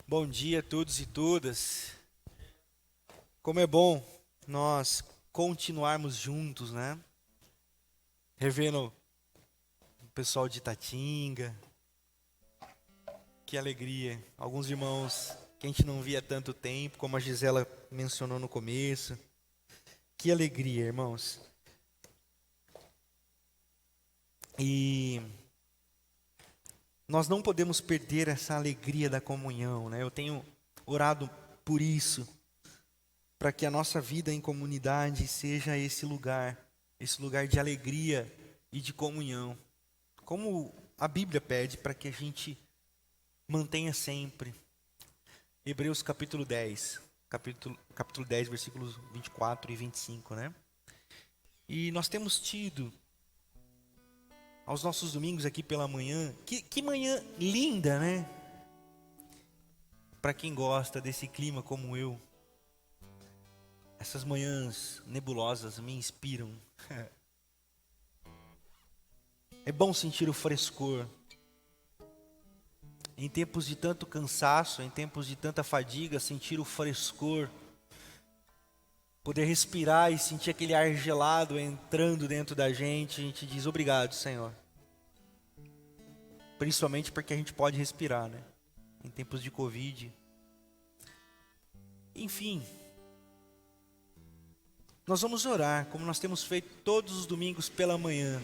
Bom dia a todos e todas. Como é bom nós continuarmos juntos, né? Revendo o pessoal de Itatinga. Que alegria. Alguns irmãos que a gente não via há tanto tempo, como a Gisela mencionou no começo. Que alegria, irmãos. E nós não podemos perder essa alegria da comunhão, né? Eu tenho orado por isso, para que a nossa vida em comunidade seja esse lugar de alegria e de comunhão. Como a Bíblia pede para que a gente mantenha sempre. Hebreus capítulo 10, capítulo 10, versículos 24 e 25, né? E nós temos tido, aos nossos domingos aqui pela manhã, que manhã linda, né? Para quem gosta desse clima como eu, essas manhãs nebulosas me inspiram. É bom sentir o frescor. Em tempos de tanto cansaço, em tempos de tanta fadiga, sentir o frescor, poder respirar e sentir aquele ar gelado entrando dentro da gente, a gente diz obrigado, Senhor. Principalmente porque a gente pode respirar, né? Em tempos de Covid. Enfim, nós vamos orar, como nós temos feito todos os domingos pela manhã.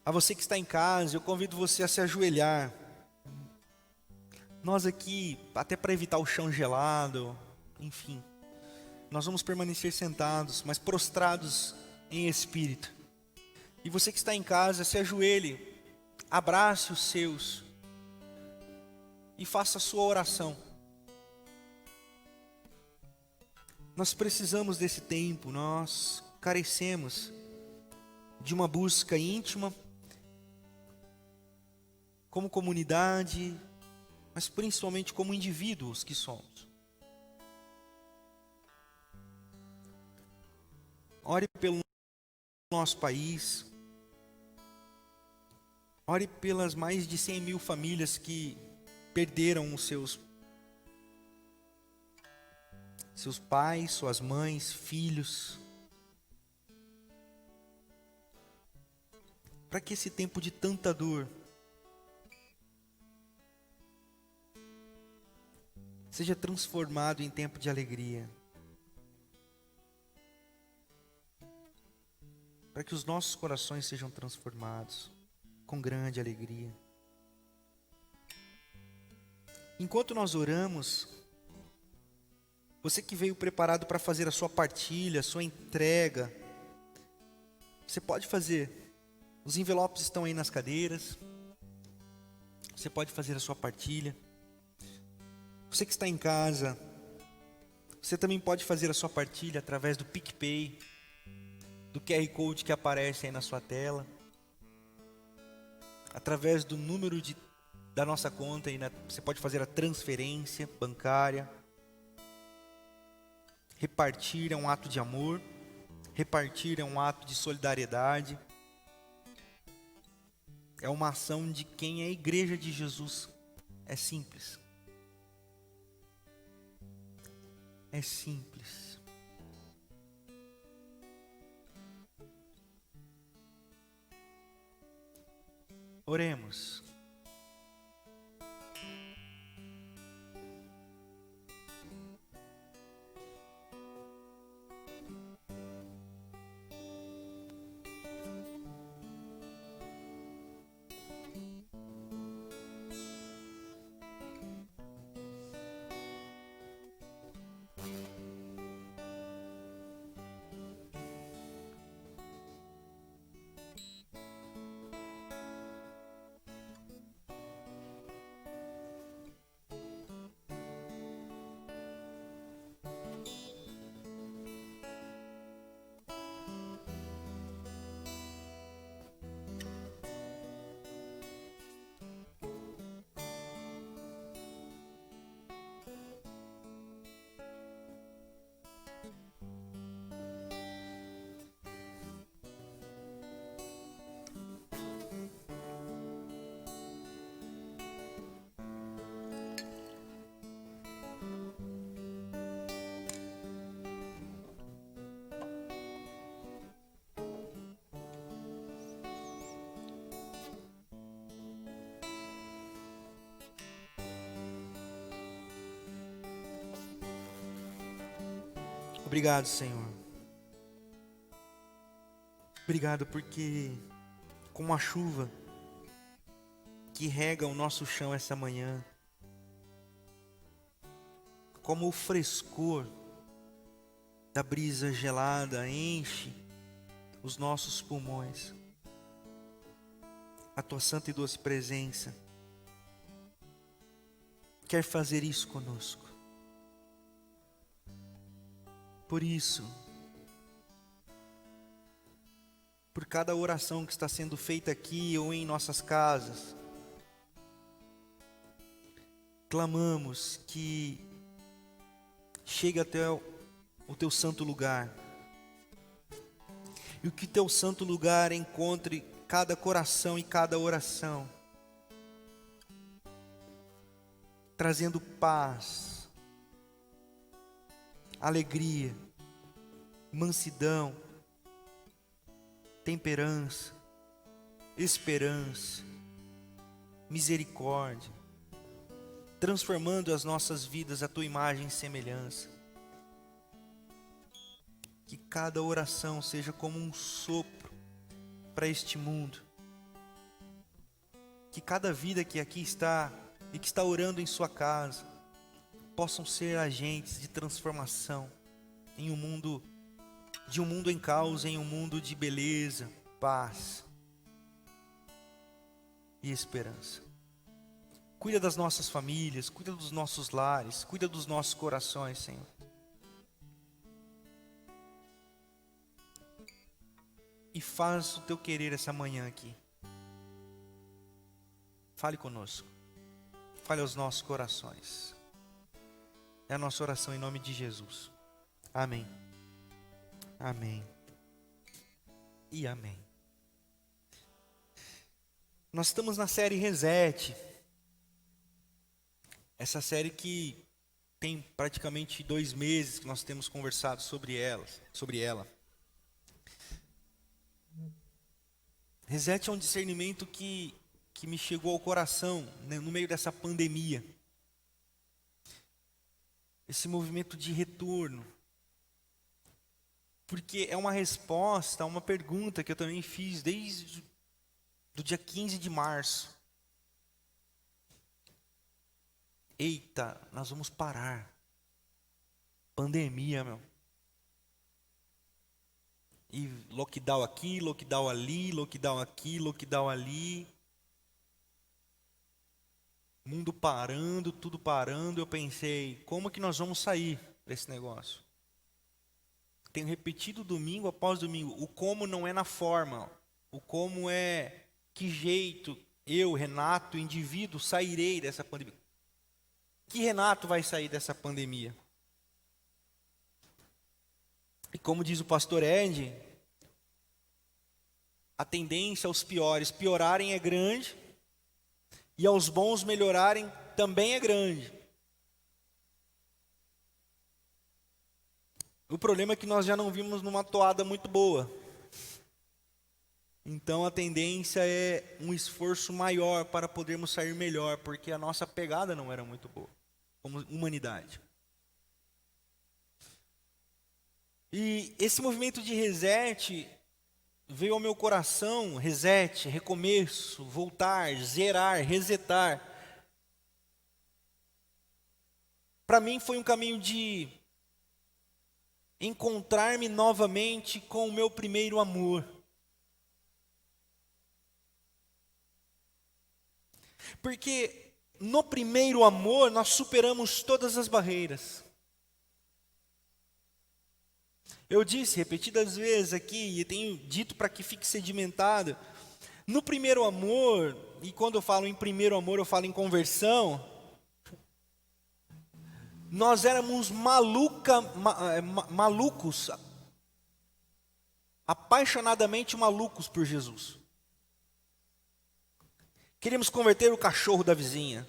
A você que está em casa, eu convido você a se ajoelhar. Nós aqui, até para evitar o chão gelado, enfim, nós vamos permanecer sentados, mas prostrados em espírito. E você que está em casa, se ajoelhe, abrace os seus e faça a sua oração. Nós precisamos desse tempo, nós carecemos de uma busca íntima, como comunidade, mas principalmente como indivíduos que somos. Ore pelo nosso país, ore pelas mais de 100 mil famílias que perderam os seus pais, suas mães, filhos. Para que esse tempo de tanta dor seja transformado em tempo de alegria. Para que os nossos corações sejam transformados com grande alegria. Enquanto nós oramos, você que veio preparado para fazer a sua partilha, a sua entrega, você pode fazer. Os envelopes estão aí nas cadeiras. Você pode fazer a sua partilha. Você que está em casa, você também pode fazer a sua partilha através do PicPay, do QR Code que aparece aí na sua tela, através do número da nossa conta, você pode fazer a transferência bancária. Repartir é um ato de amor, repartir é um ato de solidariedade, é uma ação de quem é a igreja de Jesus. É simples. É simples. Oremos. Obrigado, Senhor. Obrigado porque, como a chuva que rega o nosso chão essa manhã, como o frescor da brisa gelada enche os nossos pulmões, a tua santa e doce presença quer fazer isso conosco. Por isso, por cada oração que está sendo feita aqui ou em nossas casas, clamamos que chegue até o teu santo lugar, e que o teu santo lugar encontre cada coração e cada oração, trazendo paz, alegria, mansidão, temperança, esperança, misericórdia, transformando as nossas vidas à tua imagem e semelhança. Que cada oração seja como um sopro para este mundo. Que cada vida que aqui está e que está orando em sua casa possam ser agentes de transformação em um mundo em caos, em um mundo de beleza, paz e esperança. Cuida das nossas famílias, cuida dos nossos lares, cuida dos nossos corações, Senhor. E faz o teu querer essa manhã aqui. Fale conosco. Fale aos nossos corações. É a nossa oração em nome de Jesus. Amém. Amém. E amém. Nós estamos na série Reset. Essa série que tem praticamente 2 meses que nós temos conversado sobre ela. Reset é um discernimento que me chegou ao coração, né, no meio dessa pandemia. Esse movimento de retorno. Porque é uma resposta a uma pergunta que eu também fiz desde do dia 15 de março. Eita, nós vamos parar. Pandemia, meu. E lockdown aqui, lockdown ali, lockdown aqui, lockdown ali. Mundo parando, tudo parando. Eu pensei, como que nós vamos sair desse negócio? Tenho repetido domingo após domingo. O como não é na forma. O como é que jeito eu, Renato, indivíduo, sairei dessa pandemia. Que Renato vai sair dessa pandemia? E como diz o pastor Ed, a tendência aos piores piorarem é grande e aos bons melhorarem também é grande. O problema é que nós já não vimos numa toada muito boa. Então a tendência é um esforço maior para podermos sair melhor, porque a nossa pegada não era muito boa, como humanidade. E esse movimento de reset veio ao meu coração, reset, recomeço, voltar, zerar, resetar. Para mim foi um caminho de encontrar-me novamente com o meu primeiro amor. Porque no primeiro amor nós superamos todas as barreiras. Eu disse repetidas vezes aqui, e tenho dito para que fique sedimentado, no primeiro amor, e quando eu falo em primeiro amor, eu falo em conversão, nós éramos malucos, apaixonadamente malucos por Jesus. Queríamos converter o cachorro da vizinha.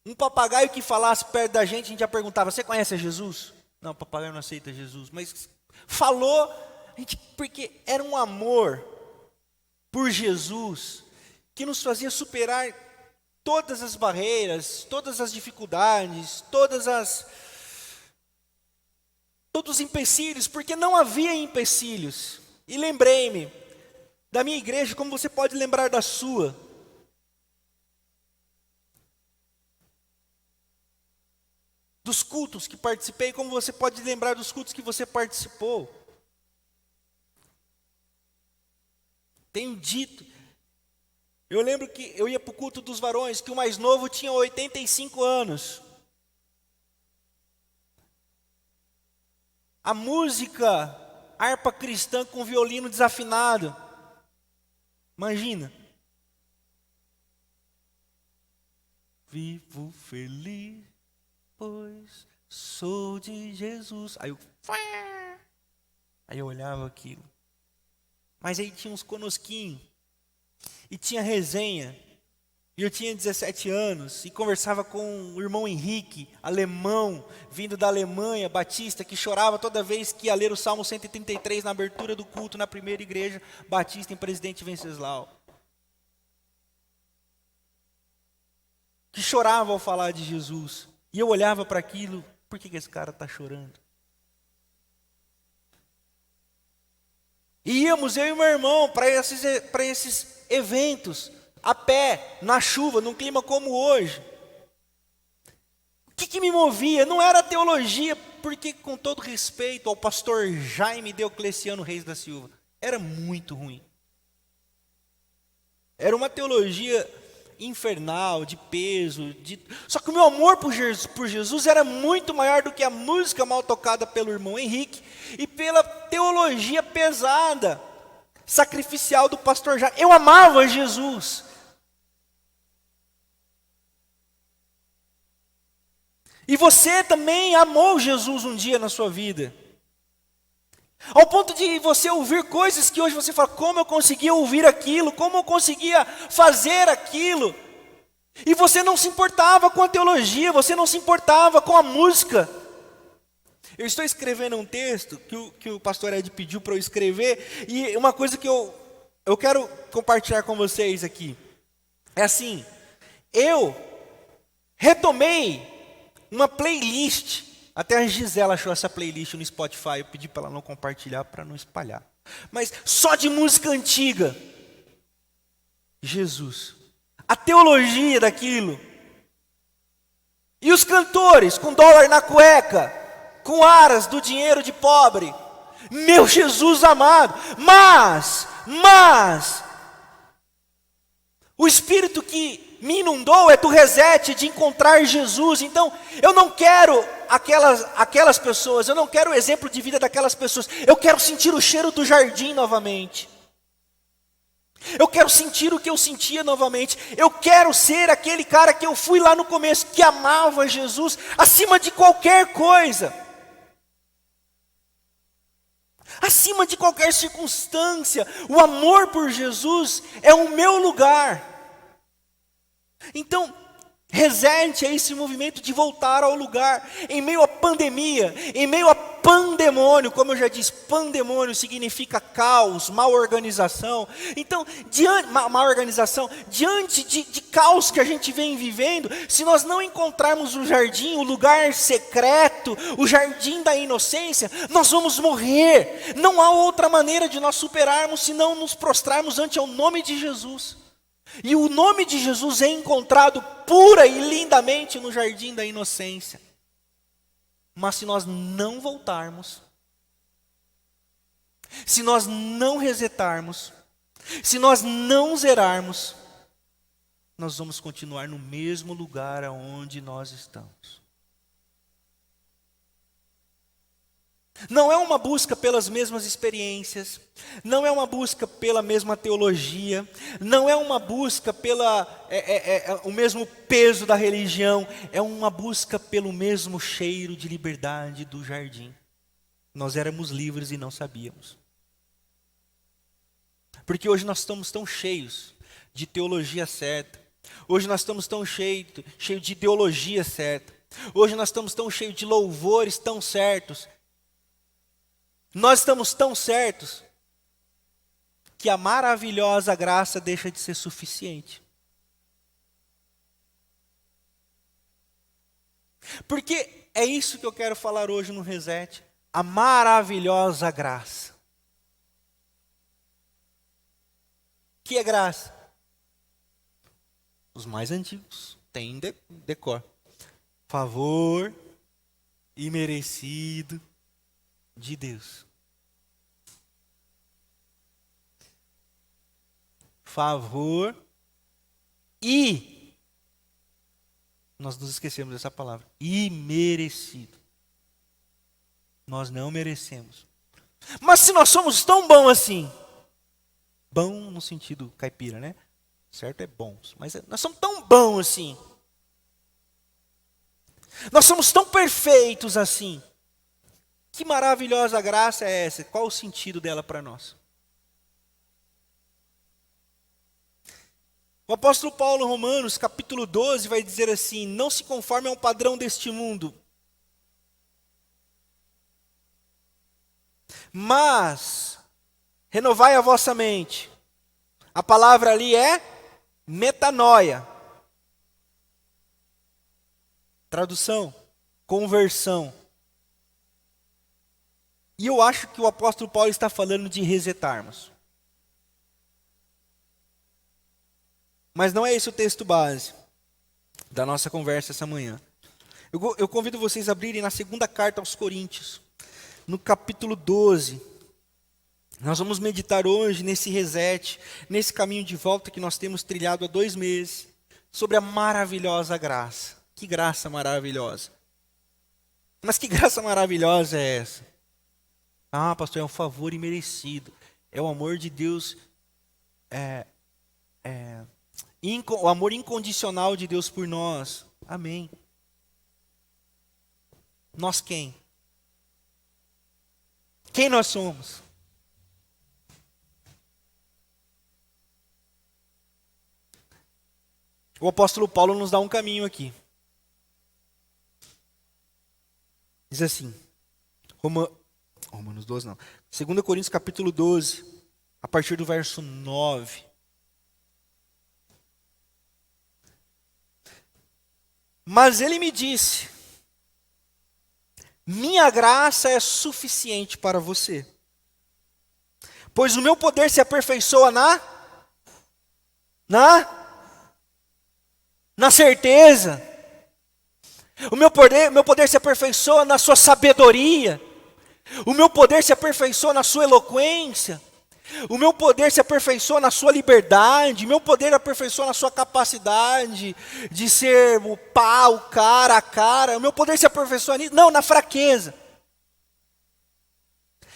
Um papagaio que falasse perto da gente, a gente já perguntava, você conhece Jesus? Não, o papagaio não aceita Jesus. Mas falou, porque era um amor por Jesus, que nos fazia superar todas as barreiras, todas as dificuldades, todas as todos os empecilhos, porque não havia empecilhos. E lembrei-me da minha igreja, como você pode lembrar da sua. Dos cultos que participei, como você pode lembrar dos cultos que você participou. Tenho dito, eu lembro que eu ia para o culto dos varões, que o mais novo tinha 85 anos. A música, harpa cristã com violino desafinado. Imagina. Vivo feliz, pois sou de Jesus. Aí eu olhava aquilo. Mas aí tinha uns conosquinhos. E tinha resenha. E eu tinha 17 anos. E conversava com o irmão Henrique, alemão, vindo da Alemanha, batista, que chorava toda vez que ia ler o Salmo 133 na abertura do culto na primeira igreja batista em Presidente Venceslau. Que chorava ao falar de Jesus. E eu olhava para aquilo, por que esse cara está chorando? E íamos, eu e meu irmão, para esses eventos, a pé, na chuva, num clima como hoje. O que me movia? Não era a teologia, porque, com todo respeito ao pastor Jaime Deocleciano Reis da Silva, era muito ruim. Era uma teologia infernal, de peso. Só que o meu amor por Jesus era muito maior do que a música mal tocada pelo irmão Henrique e pela teologia pesada, sacrificial do pastor Jaime. Eu amava Jesus. E você também amou Jesus um dia na sua vida. Ao ponto de você ouvir coisas que hoje você fala, como eu conseguia ouvir aquilo, como eu conseguia fazer aquilo. E você não se importava com a teologia, você não se importava com a música. Eu estou escrevendo um texto que o pastor Ed pediu para eu escrever, e uma coisa que eu quero compartilhar com vocês aqui. É assim, eu retomei uma playlist. Até a Gisela achou essa playlist no Spotify. Eu pedi para ela não compartilhar, para não espalhar. Mas só de música antiga. Jesus. A teologia daquilo. E os cantores com dólar na cueca, com aras do dinheiro de pobre. Meu Jesus amado. Mas, o Espírito que me inundou é do reset, de encontrar Jesus. Então, eu não quero aquelas pessoas, eu não quero o exemplo de vida daquelas pessoas. Eu quero sentir o cheiro do jardim novamente. Eu quero sentir o que eu sentia novamente. Eu quero ser aquele cara que eu fui lá no começo, que amava Jesus acima de qualquer coisa. Acima de qualquer circunstância. O amor por Jesus é o meu lugar. Então, reserte a esse movimento de voltar ao lugar, em meio à pandemia, em meio a pandemônio, como eu já disse, pandemônio significa caos, má organização. Então, diante de caos que a gente vem vivendo, se nós não encontrarmos o jardim, o lugar secreto, o jardim da inocência, nós vamos morrer. Não há outra maneira de nós superarmos, senão nos prostrarmos ante o nome de Jesus. E o nome de Jesus é encontrado pura e lindamente no jardim da inocência. Mas se nós não voltarmos, se nós não resetarmos, se nós não zerarmos, nós vamos continuar no mesmo lugar aonde nós estamos. Não é uma busca pelas mesmas experiências, não é uma busca pela mesma teologia, não é uma busca o mesmo peso da religião, é uma busca pelo mesmo cheiro de liberdade do jardim. Nós éramos livres e não sabíamos. Porque hoje nós estamos tão cheios de teologia certa, hoje nós estamos tão cheios de ideologia certa, hoje nós estamos tão cheios de louvores tão certos. Nós estamos tão certos que a maravilhosa graça deixa de ser suficiente. Porque é isso que eu quero falar hoje no Reset. a maravilhosa graça. O que é graça? Os mais antigos têm decor. Favor imerecido de Deus. Favor e, nós nos esquecemos dessa palavra, imerecido. Nós não merecemos. Mas se nós somos tão bons assim, bom no sentido caipira, né? Certo é bons, mas nós somos tão bons assim. Nós somos tão perfeitos assim. Que maravilhosa graça é essa? Qual o sentido dela para nós? O apóstolo Paulo, em Romanos, capítulo 12, vai dizer assim: não se conforme a um padrão deste mundo, mas renovai a vossa mente. A palavra ali é metanoia. Tradução, conversão. E eu acho que o apóstolo Paulo está falando de resetarmos. Mas não é esse o texto base da nossa conversa essa manhã. Eu convido vocês a abrirem na segunda carta aos Coríntios, no capítulo 12. Nós vamos meditar hoje nesse reset, nesse caminho de volta que nós temos trilhado há 2 meses, sobre a maravilhosa graça. Que graça maravilhosa. Mas que graça maravilhosa é essa? Ah, pastor, é um favor imerecido. É o amor de Deus, o amor incondicional de Deus por nós. Amém. Nós quem? Quem nós somos? O apóstolo Paulo nos dá um caminho aqui. Diz assim, Romanos 12 não, 2 Coríntios capítulo 12, a partir do verso 9. Mas ele me disse: minha graça é suficiente para você, pois o meu poder se aperfeiçoa na certeza. O meu poder se aperfeiçoa na sua sabedoria. O meu poder se aperfeiçoa na sua eloquência. O meu poder se aperfeiçoa na sua liberdade. O meu poder aperfeiçoa na sua capacidade de ser o pá, o cara, a cara. O meu poder se aperfeiçoa nisso. Não, na fraqueza.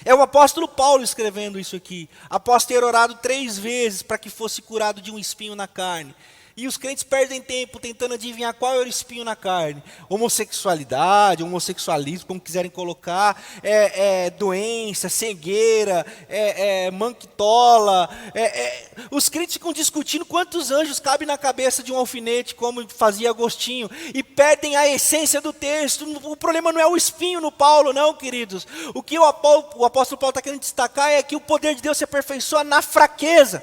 É o apóstolo Paulo escrevendo isso aqui. Após ter orado 3 vezes para que fosse curado de um espinho na carne. E os crentes perdem tempo tentando adivinhar qual era o espinho na carne. Homossexualidade, homossexualismo, como quiserem colocar, doença, cegueira, manquitola. Os crentes ficam discutindo quantos anjos cabem na cabeça de um alfinete, como fazia Agostinho, e perdem a essência do texto. O problema não é o espinho no Paulo, não, queridos. O que o apóstolo Paulo está querendo destacar é que o poder de Deus se aperfeiçoa na fraqueza.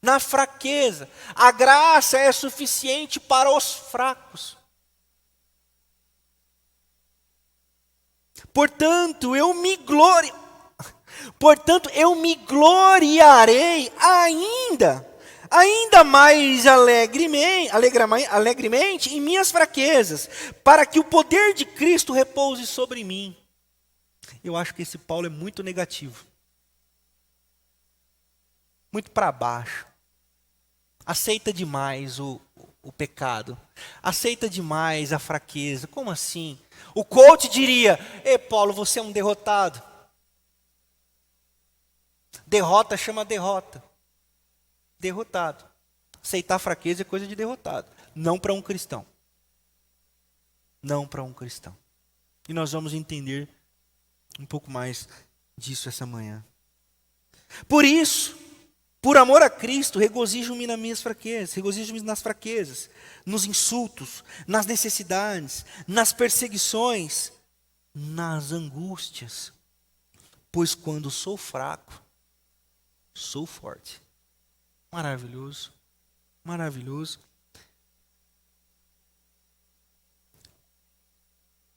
Na fraqueza. A graça é suficiente para os fracos. Portanto, eu me gloriarei ainda mais alegremente em minhas fraquezas, para que o poder de Cristo repouse sobre mim. Eu acho que esse Paulo é muito negativo. Muito para baixo. Aceita demais o pecado. Aceita demais a fraqueza. Como assim? O coach diria: ei, Paulo, você é um derrotado. Derrota chama derrota. Derrotado. Aceitar a fraqueza é coisa de derrotado. Não para um cristão. Não para um cristão. E nós vamos entender um pouco mais disso essa manhã. Por isso, por amor a Cristo, regozijo-me nas minhas fraquezas, regozijo-me nas fraquezas, nos insultos, nas necessidades, nas perseguições, nas angústias. Pois quando sou fraco, sou forte. Maravilhoso, maravilhoso.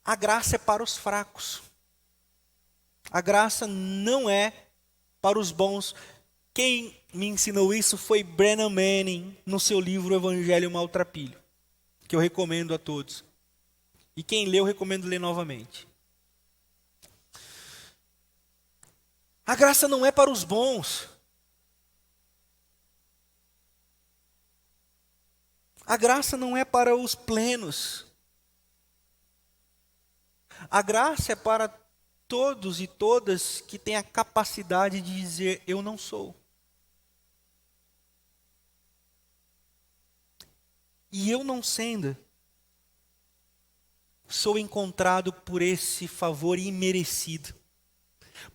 A graça é para os fracos. A graça não é para os bons. Quem me ensinou isso foi Brennan Manning, no seu livro O Evangelho Maltrapilho, que eu recomendo a todos. E quem leu, recomendo ler novamente. A graça não é para os bons. A graça não é para os plenos. A graça é para todos e todas que têm a capacidade de dizer: eu não sou. E eu não sendo, sou encontrado por esse favor imerecido.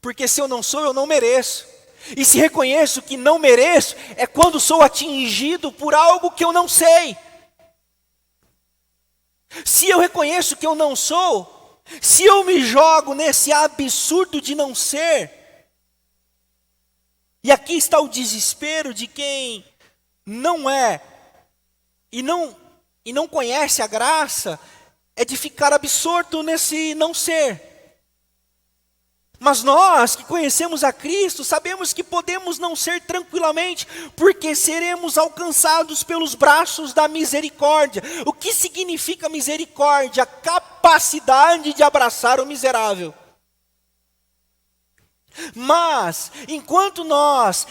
Porque se eu não sou, eu não mereço. E se reconheço que não mereço, é quando sou atingido por algo que eu não sei. Se eu reconheço que eu não sou, se eu me jogo nesse absurdo de não ser, e aqui está o desespero de quem não é e não conhece a graça, é de ficar absorto nesse não ser. Mas nós que conhecemos a Cristo, sabemos que podemos não ser tranquilamente, porque seremos alcançados pelos braços da misericórdia. O que significa misericórdia? A capacidade de abraçar o miserável. Mas, enquanto nós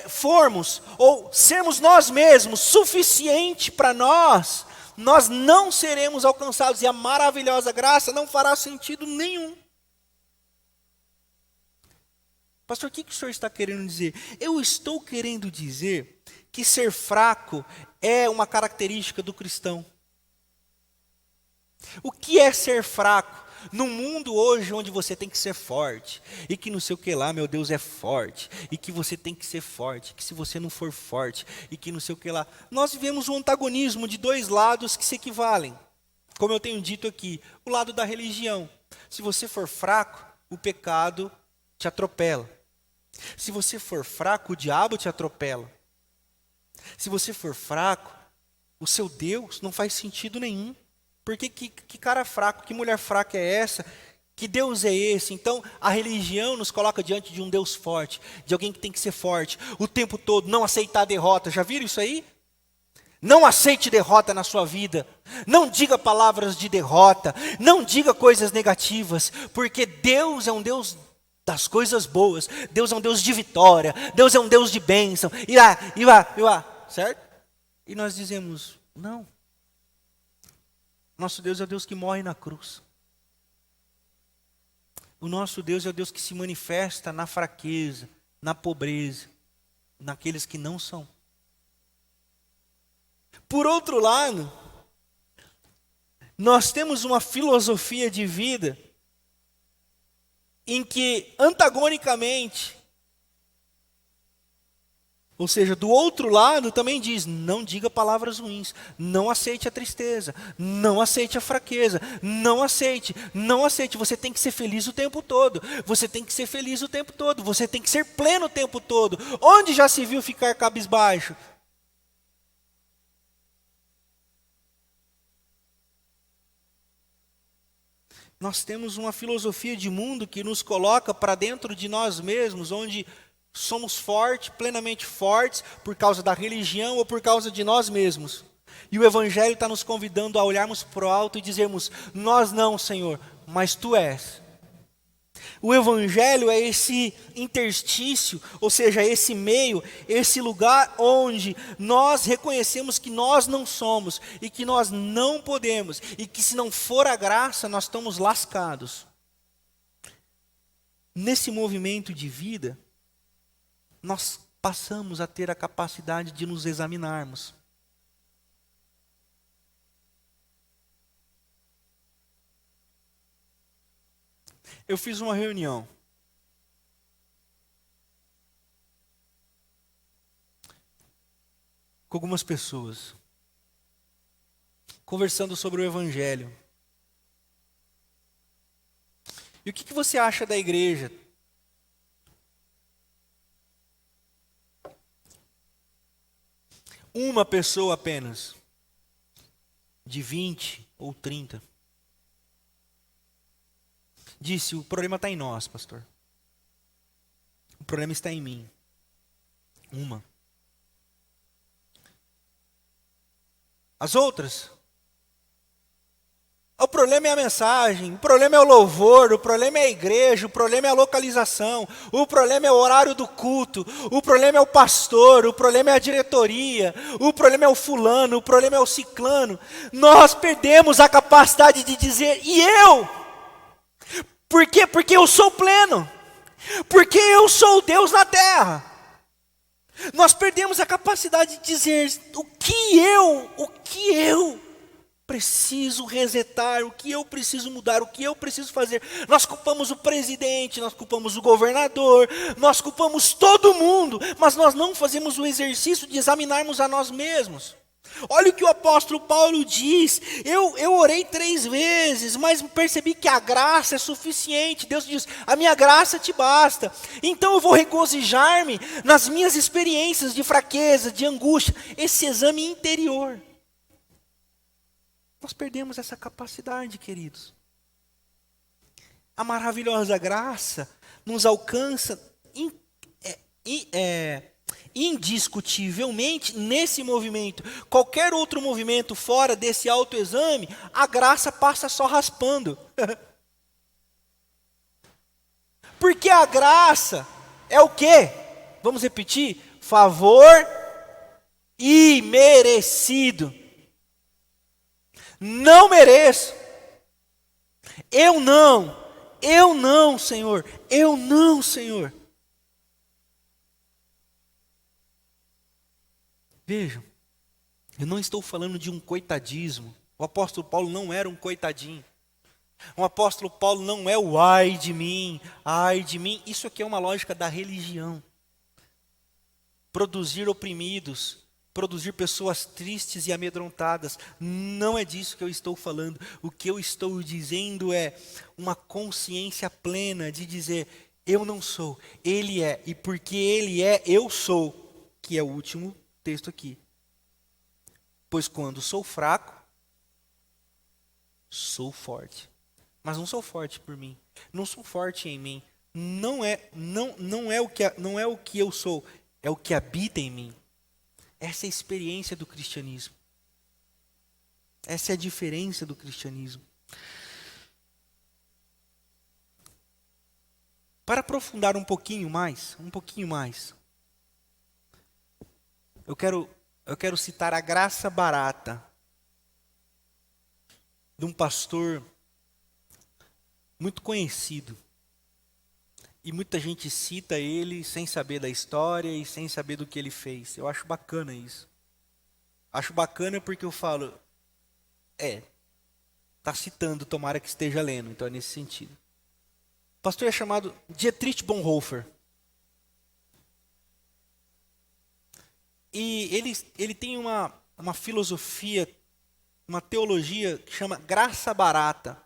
formos, ou sermos nós mesmos, suficiente para nós, nós não seremos alcançados, e a maravilhosa graça não fará sentido nenhum. Pastor, o que o senhor está querendo dizer? Eu estou querendo dizer que ser fraco é uma característica do cristão. O que é ser fraco? Num mundo hoje onde você tem que ser forte, e que não sei o que lá, meu Deus, é forte, e que você tem que ser forte, que se você não for forte, e que não sei o que lá. Nós vivemos um antagonismo de dois lados que se equivalem. Como eu tenho dito aqui, o lado da religião. Se você for fraco, o pecado te atropela. Se você for fraco, o diabo te atropela. Se você for fraco, o seu Deus não faz sentido nenhum. Porque que cara fraco, que mulher fraca é essa? Que Deus é esse? Então a religião nos coloca diante de um Deus forte, de alguém que tem que ser forte o tempo todo, não aceitar a derrota. Já viram isso aí? Não aceite derrota na sua vida. Não diga palavras de derrota. Não diga coisas negativas. Porque Deus é um Deus das coisas boas. Deus é um Deus de vitória. Deus é um Deus de bênção. E lá, certo? E nós dizemos, não. Nosso Deus é o Deus que morre na cruz. O nosso Deus é o Deus que se manifesta na fraqueza, na pobreza, naqueles que não são. Por outro lado, nós temos uma filosofia de vida em que, antagonicamente, ou seja, do outro lado também diz, não diga palavras ruins, não aceite a tristeza, não aceite a fraqueza, não aceite, você tem que ser feliz o tempo todo, você tem que ser feliz o tempo todo, você tem que ser pleno o tempo todo. Onde já se viu ficar cabisbaixo? Nós temos uma filosofia de mundo que nos coloca para dentro de nós mesmos, onde somos fortes, plenamente fortes, por causa da religião ou por causa de nós mesmos. E o Evangelho está nos convidando a olharmos para o alto e dizermos, nós não, Senhor, mas Tu és. O Evangelho é esse interstício, ou seja, esse meio, esse lugar onde nós reconhecemos que nós não somos e que nós não podemos e que se não for a graça nós estamos lascados. Nesse movimento de vida, nós passamos a ter a capacidade de nos examinarmos. Eu fiz uma reunião com algumas pessoas, conversando sobre o Evangelho. E o que você acha da igreja? Uma pessoa apenas, de 20 ou 30. disse: o problema está em nós, pastor. O problema está em mim. As outras? O problema é a mensagem, o problema é o louvor, o problema é a igreja, o problema é a localização, o problema é o horário do culto, o problema é o pastor, o problema é a diretoria, o problema é o fulano, o problema é o ciclano. Nós perdemos a capacidade de dizer, e eu? Por quê? Porque eu sou pleno, porque eu sou Deus na terra. Nós perdemos a capacidade de dizer o que eu preciso resetar, o que eu preciso mudar, o que eu preciso fazer. Nós culpamos o presidente, nós culpamos o governador, nós culpamos todo mundo, mas nós não fazemos o exercício de examinarmos a nós mesmos. Olha o que o apóstolo Paulo diz: eu orei 3 vezes, mas percebi que a graça é suficiente. Deus diz: a minha graça te basta. Então eu vou regozijar-me nas minhas experiências de fraqueza, de angústia, esse exame interior. Nós perdemos essa capacidade, queridos. A maravilhosa graça nos alcança indiscutivelmente nesse movimento. Qualquer outro movimento fora desse autoexame, a graça passa só raspando. Porque a graça é o quê? Vamos repetir? Favor imerecido. Não mereço. Eu não, Senhor. Eu não, Senhor. Vejam, eu não estou falando de um coitadismo. O apóstolo Paulo não era um coitadinho. O apóstolo Paulo não é o ai de mim, ai de mim. Isso aqui é uma lógica da religião. Produzir oprimidos, produzir pessoas tristes e amedrontadas. Não é disso que eu estou falando. O que eu estou dizendo é uma consciência plena de dizer: eu não sou, Ele é, e porque Ele é, eu sou. Que é o último texto aqui. Pois quando sou fraco, sou forte. Mas não sou forte por mim. Não sou forte em mim. Não é o que eu sou, é o que habita em mim. Essa é a experiência do cristianismo. Essa é a diferença do cristianismo. Para aprofundar um pouquinho mais, eu quero citar a graça barata de um pastor muito conhecido. E muita gente cita ele sem saber da história e sem saber do que ele fez. Eu acho bacana isso. Acho bacana porque eu falo, está citando, tomara que esteja lendo, então é nesse sentido. O pastor é chamado Dietrich Bonhoeffer. E ele tem uma filosofia, uma teologia que chama graça barata.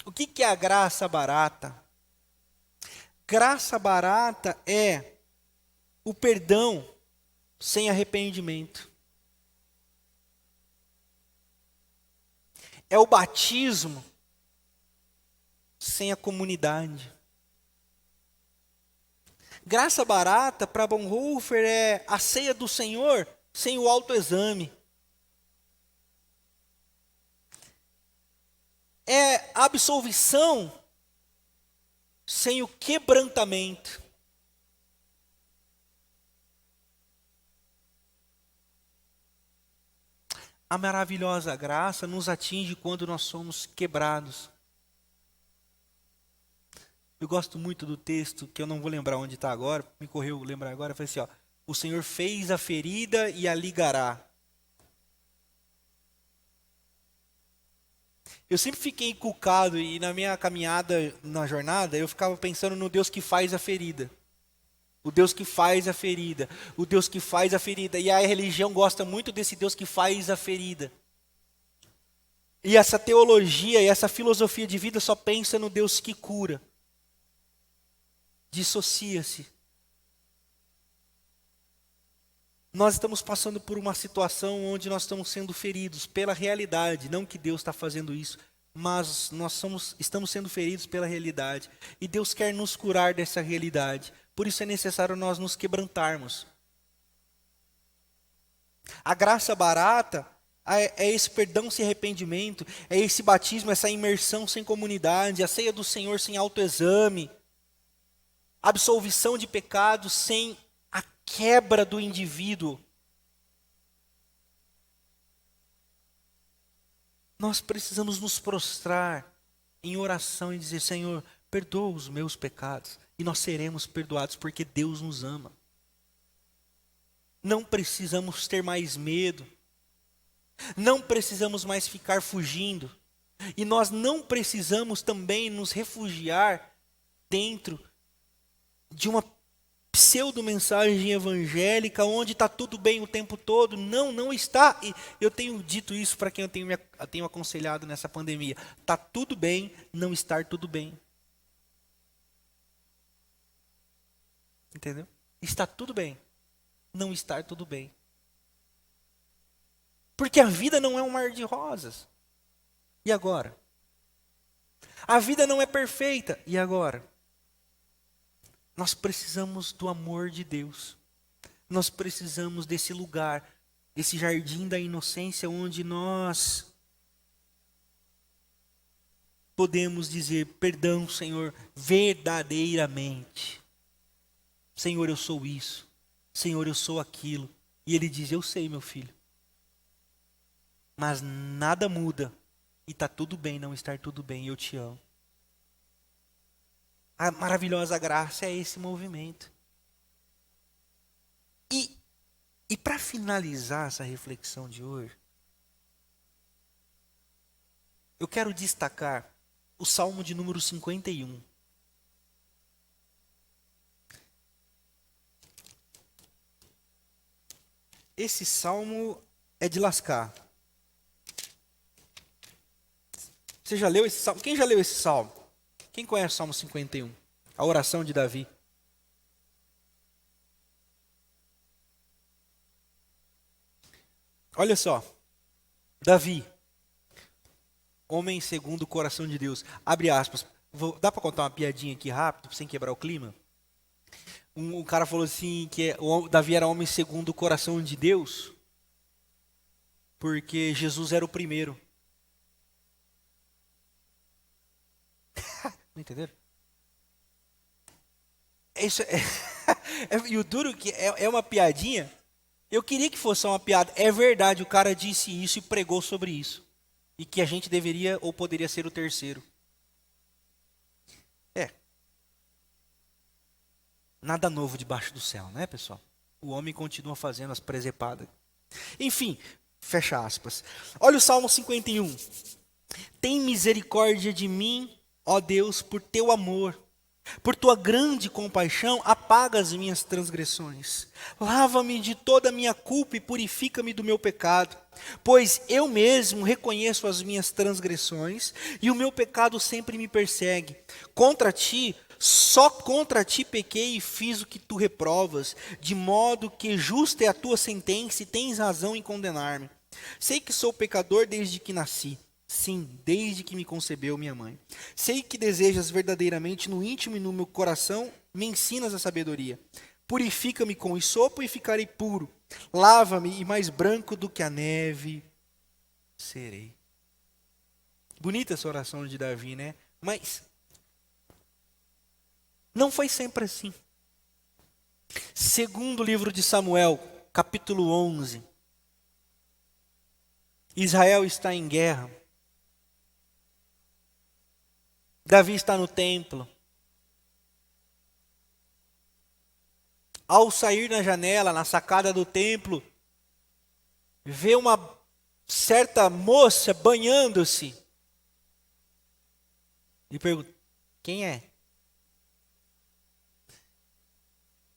O que é a graça barata? Graça barata é o perdão sem arrependimento. É o batismo sem a comunidade. Graça barata para Bonhoeffer é a ceia do Senhor sem o autoexame. É absolvição sem o quebrantamento. A maravilhosa graça nos atinge quando nós somos quebrados. Eu gosto muito do texto, que eu não vou lembrar onde está agora, me correu lembrar agora, foi assim, o Senhor fez a ferida e a ligará. Eu sempre fiquei inculcado e na minha caminhada, na jornada, eu ficava pensando no Deus que faz a ferida. O Deus que faz a ferida. O Deus que faz a ferida. E a religião gosta muito desse Deus que faz a ferida. E essa teologia e essa filosofia de vida só pensa no Deus que cura. Dissocia-se. Nós estamos passando por uma situação onde nós estamos sendo feridos pela realidade, não que Deus está fazendo isso, mas estamos sendo feridos pela realidade. E Deus quer nos curar dessa realidade. Por isso é necessário nós nos quebrantarmos. A graça barata é esse perdão sem arrependimento, é esse batismo, essa imersão sem comunidade, a ceia do Senhor sem autoexame, absolvição de pecados sem a quebra do indivíduo. Nós precisamos nos prostrar em oração e dizer: Senhor, perdoa os meus pecados. E nós seremos perdoados porque Deus nos ama. Não precisamos ter mais medo. Não precisamos mais ficar fugindo. E nós não precisamos também nos refugiar dentro de uma pseudo-mensagem evangélica onde está tudo bem o tempo todo. Não, não está. E eu tenho dito isso para quem eu tenho aconselhado nessa pandemia. Está tudo bem não estar tudo bem. Entendeu? Está tudo bem não estar tudo bem. Porque a vida não é um mar de rosas. E agora? A vida não é perfeita. E agora? Nós precisamos do amor de Deus. Nós precisamos desse lugar, esse jardim da inocência onde nós podemos dizer: perdão, Senhor, verdadeiramente. Senhor, eu sou isso. Senhor, eu sou aquilo. E Ele diz: eu sei, meu filho. Mas nada muda. E está tudo bem não estar tudo bem. Eu te amo. A maravilhosa graça é esse movimento. E para finalizar essa reflexão de hoje, eu quero destacar o Salmo de número 51. Esse salmo é de lascar. Você já leu esse salmo? Quem já leu esse salmo? Quem conhece o Salmo 51? A oração de Davi. Olha só. Davi, homem segundo o coração de Deus. Abre aspas. Dá para contar uma piadinha aqui rápido, sem quebrar o clima? Um cara falou assim, que Davi era homem segundo o coração de Deus, porque Jesus era o primeiro. Não entenderam? Isso e o duro que é uma piadinha. Eu queria que fosse uma piada. É verdade, o cara disse isso e pregou sobre isso. E que a gente deveria ou poderia ser o terceiro. Nada novo debaixo do céu, né, pessoal? O homem continua fazendo as presepadas. Enfim, fecha aspas. Olha o Salmo 51. Tem misericórdia de mim, ó Deus, por teu amor. Por tua grande compaixão, apaga as minhas transgressões. Lava-me de toda a minha culpa e purifica-me do meu pecado. Pois eu mesmo reconheço as minhas transgressões e o meu pecado sempre me persegue. Só contra ti pequei e fiz o que tu reprovas, de modo que justa é a tua sentença e tens razão em condenar-me. Sei que sou pecador desde que nasci. Sim, desde que me concebeu minha mãe. Sei que desejas verdadeiramente no íntimo e no meu coração, me ensinas a sabedoria. Purifica-me com hisopo e ficarei puro. Lava-me e mais branco do que a neve serei. Bonita essa oração de Davi, né? Mas não foi sempre assim. Segundo o livro de Samuel, capítulo 11. Israel está em guerra. Davi está no templo. Ao sair na janela, na sacada do templo, vê uma certa moça banhando-se. E pergunta: quem é?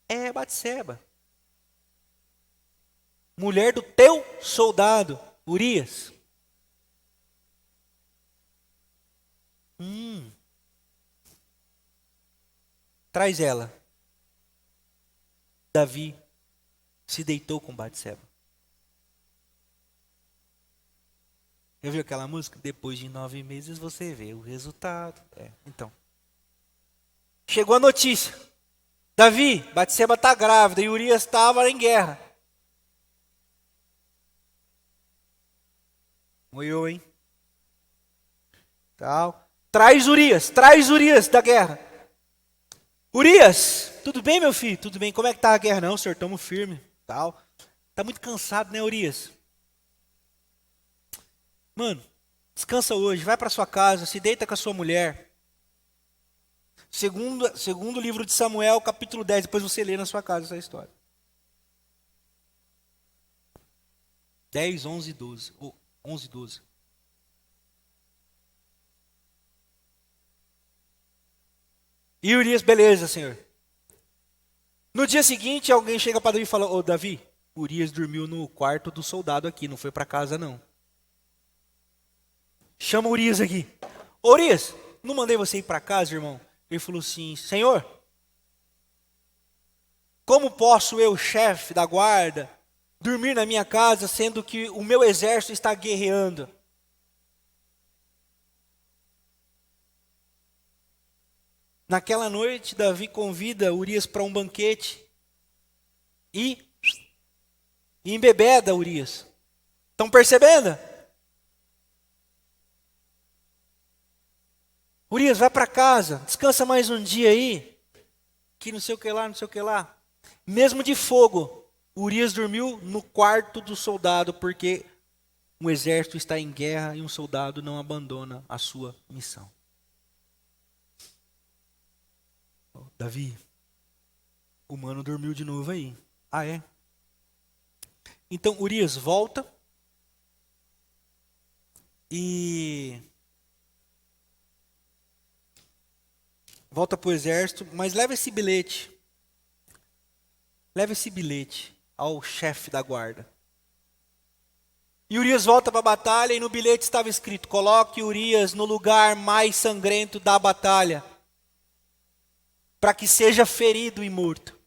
É Batseba, mulher do teu soldado Urias. Traz ela. Davi se deitou com Batseba. Já viu aquela música? Depois de 9 meses você vê o resultado. Então. Chegou a notícia. Davi, Batseba está grávida e Urias estava em guerra. Moiou, hein? Tal. Traz Urias da guerra. Urias, tudo bem, meu filho? Tudo bem? Como é que tá a guerra? Não, senhor, estamos firme. Tal. Tá muito cansado, né, Urias? Mano, descansa hoje, vai para sua casa, se deita com a sua mulher. Segundo livro de Samuel, capítulo 10, depois você lê na sua casa essa história. 10, 11, 12. Ou 11, 12. E Urias, beleza, senhor. No dia seguinte, alguém chega para Davi e fala: ô Davi, Urias dormiu no quarto do soldado aqui, não foi para casa não. Chama Urias aqui. Ô Urias, não mandei você ir para casa, irmão? Ele falou assim: Senhor, como posso eu, chefe da guarda, dormir na minha casa, sendo que o meu exército está guerreando? Naquela noite, Davi convida Urias para um banquete e embebeda Urias. Estão percebendo? Urias, vai para casa, descansa mais um dia aí, que não sei o que lá, não sei o que lá. Mesmo de fogo, Urias dormiu no quarto do soldado, porque um exército está em guerra e um soldado não abandona a sua missão. Davi, o mano dormiu de novo aí. Ah, é? Então Urias volta e volta para o exército, mas leva esse bilhete. Leva esse bilhete ao chefe da guarda. E Urias volta para a batalha e no bilhete estava escrito: coloque Urias no lugar mais sangrento da batalha, para que seja ferido e morto.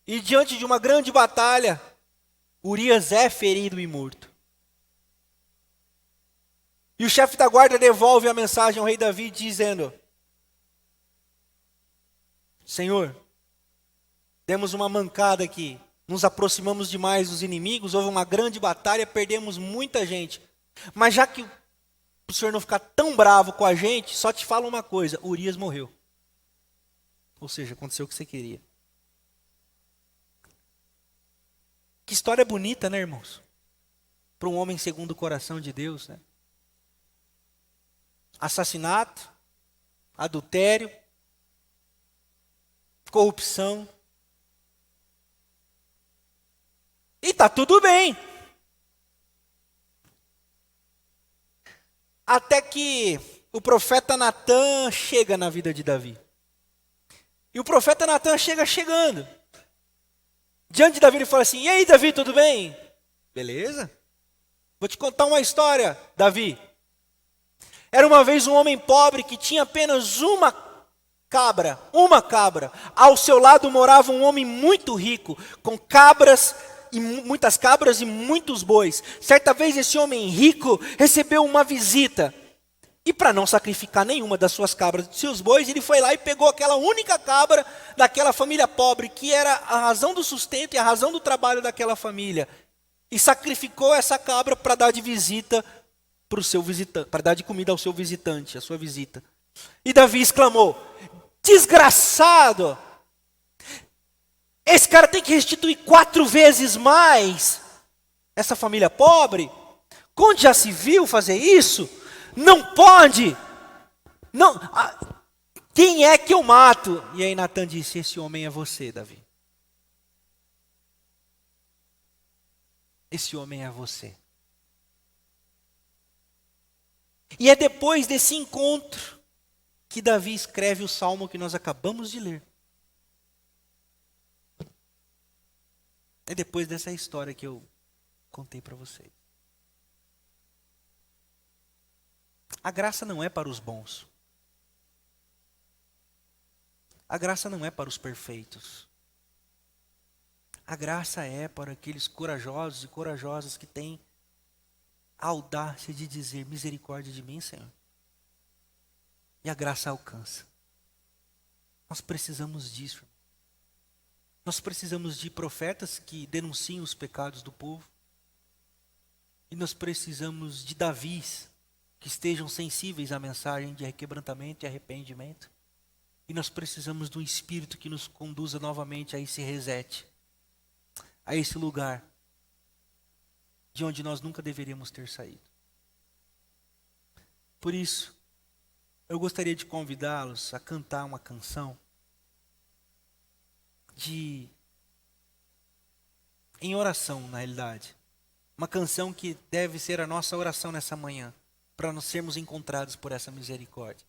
E diante de uma grande batalha, Urias é ferido e morto. E o chefe da guarda devolve a mensagem ao rei Davi dizendo: Senhor, demos uma mancada aqui, nos aproximamos demais dos inimigos, houve uma grande batalha, perdemos muita gente. Mas já que o senhor não ficar tão bravo com a gente, só te falo uma coisa: Urias morreu. Ou seja, aconteceu o que você queria. Que história bonita, né, irmãos? Para um homem segundo o coração de Deus, né? Assassinato, adultério, corrupção. E tá tudo bem. Até que o profeta Natan chega na vida de Davi. E o profeta Natan chegando. Diante de Davi ele fala assim: e aí, Davi, tudo bem? Beleza? Vou te contar uma história, Davi. Era uma vez um homem pobre que tinha apenas uma cabra. Ao seu lado morava um homem muito rico, com cabras, e muitas cabras e muitos bois. Certa vez esse homem rico recebeu uma visita. E para não sacrificar nenhuma das suas cabras, dos seus bois, ele foi lá e pegou aquela única cabra daquela família pobre, que era a razão do sustento e a razão do trabalho daquela família. E sacrificou essa cabra para dar de visita para o seu visitante, para dar de comida ao seu visitante, a sua visita. E Davi exclamou: desgraçado! Esse cara tem que restituir 4 vezes mais essa família pobre? Onde já se viu fazer isso? Não pode! Não. Quem é que eu mato? E aí Natan disse: esse homem é você, Davi. Esse homem é você. E é depois desse encontro que Davi escreve o salmo que nós acabamos de ler. É depois dessa história que eu contei para vocês. A graça não é para os bons. A graça não é para os perfeitos. A graça é para aqueles corajosos e corajosas que têm a audácia de dizer: misericórdia de mim, Senhor. E a graça alcança. Nós precisamos disso. Nós precisamos de profetas que denunciem os pecados do povo. E nós precisamos de Davis que estejam sensíveis à mensagem de quebrantamento e arrependimento. E nós precisamos de um Espírito que nos conduza novamente a esse reset, a esse lugar de onde nós nunca deveríamos ter saído. Por isso, eu gostaria de convidá-los a cantar uma canção em oração, na realidade. Uma canção que deve ser a nossa oração nessa manhã, para nós sermos encontrados por essa misericórdia.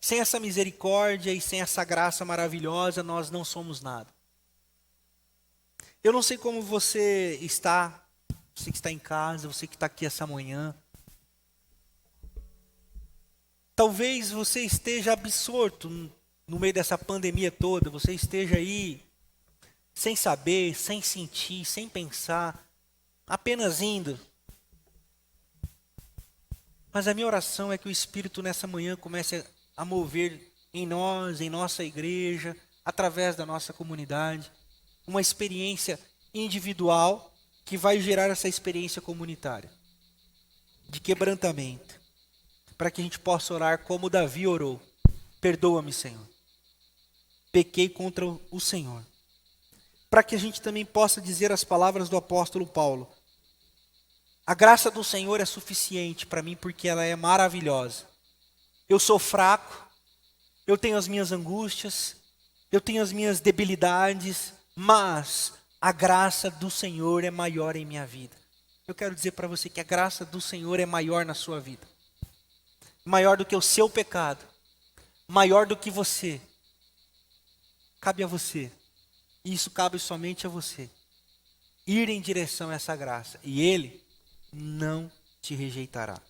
Sem essa misericórdia e sem essa graça maravilhosa, nós não somos nada. Eu não sei como você que está em casa, você que está aqui essa manhã. Talvez você esteja absorto no meio dessa pandemia toda, você esteja aí sem saber, sem sentir, sem pensar, apenas indo. Mas a minha oração é que o Espírito nessa manhã comece a mover em nós, em nossa igreja, através da nossa comunidade, uma experiência individual que vai gerar essa experiência comunitária, de quebrantamento, para que a gente possa orar como Davi orou: perdoa-me, Senhor, pequei contra o Senhor. Para que a gente também possa dizer as palavras do apóstolo Paulo: a graça do Senhor é suficiente para mim porque ela é maravilhosa. Eu sou fraco, eu tenho as minhas angústias, eu tenho as minhas debilidades, mas a graça do Senhor é maior em minha vida. Eu quero dizer para você que a graça do Senhor é maior na sua vida. Maior do que o seu pecado, maior do que você. Cabe a você, e isso cabe somente a você, ir em direção a essa graça, e Ele não te rejeitará.